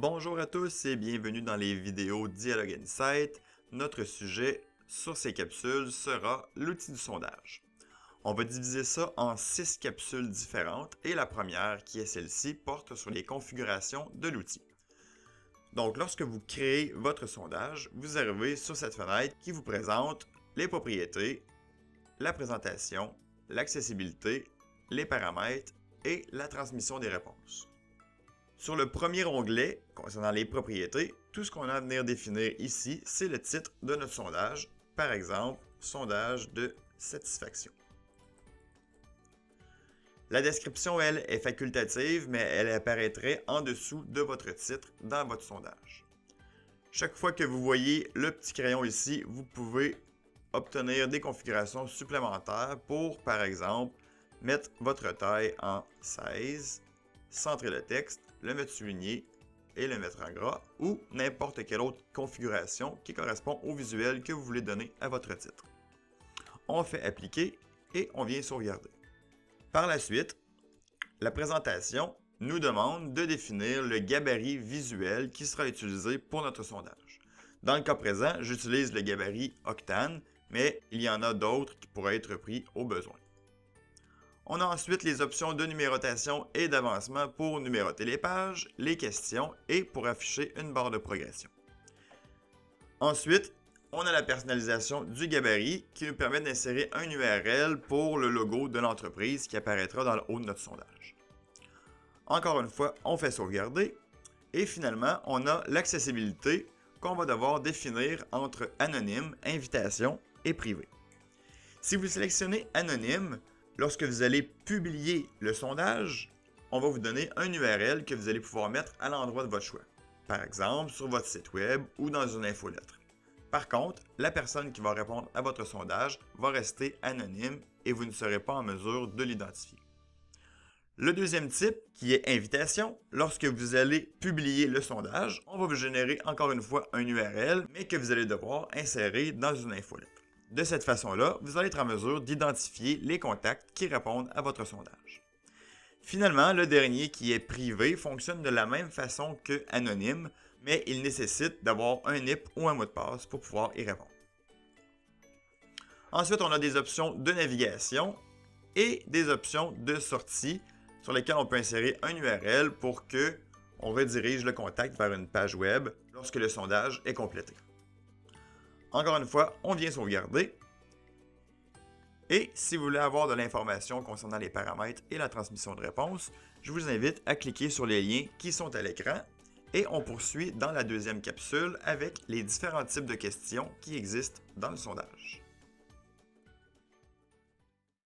Bonjour à tous et bienvenue dans les vidéos Dialogue Insight. Notre sujet sur ces capsules sera l'outil du sondage. On va diviser ça en 6 capsules différentes et la première, qui est celle-ci, porte sur les configurations de l'outil. Donc, lorsque vous créez votre sondage, vous arrivez sur cette fenêtre qui vous présente les propriétés, la présentation, l'accessibilité, les paramètres et la transmission des réponses. Sur le premier onglet, concernant les propriétés, tout ce qu'on a à venir définir ici, c'est le titre de notre sondage, par exemple, sondage de satisfaction. La description, elle, est facultative, mais elle apparaîtrait en dessous de votre titre dans votre sondage. Chaque fois que vous voyez le petit crayon ici, vous pouvez obtenir des configurations supplémentaires pour, par exemple, mettre votre taille en 16, centrer le texte, le mettre souligné et le mettre en gras, ou n'importe quelle autre configuration qui correspond au visuel que vous voulez donner à votre titre. On fait appliquer et on vient sauvegarder. Par la suite, la présentation nous demande de définir le gabarit visuel qui sera utilisé pour notre sondage. Dans le cas présent, j'utilise le gabarit Octane, mais il y en a d'autres qui pourraient être pris au besoin. On a ensuite les options de numérotation et d'avancement pour numéroter les pages, les questions et pour afficher une barre de progression. Ensuite, on a la personnalisation du gabarit qui nous permet d'insérer un URL pour le logo de l'entreprise qui apparaîtra dans le haut de notre sondage. Encore une fois, on fait sauvegarder et finalement, on a l'accessibilité qu'on va devoir définir entre anonyme, invitation et privé. Si vous sélectionnez anonyme, lorsque vous allez publier le sondage, on va vous donner un URL que vous allez pouvoir mettre à l'endroit de votre choix. Par exemple, sur votre site web ou dans une infolettre. Par contre, la personne qui va répondre à votre sondage va rester anonyme et vous ne serez pas en mesure de l'identifier. Le deuxième type, qui est invitation, lorsque vous allez publier le sondage, on va vous générer encore une fois un URL, mais que vous allez devoir insérer dans une infolettre. De cette façon-là, vous allez être en mesure d'identifier les contacts qui répondent à votre sondage. Finalement, le dernier qui est privé fonctionne de la même façon que anonyme, mais il nécessite d'avoir un NIP ou un mot de passe pour pouvoir y répondre. Ensuite, on a des options de navigation et des options de sortie sur lesquelles on peut insérer un URL pour que on redirige le contact vers une page web lorsque le sondage est complété. Encore une fois, on vient sauvegarder. Et si vous voulez avoir de l'information concernant les paramètres et la transmission de réponse, je vous invite à cliquer sur les liens qui sont à l'écran et on poursuit dans la deuxième capsule avec les différents types de questions qui existent dans le sondage.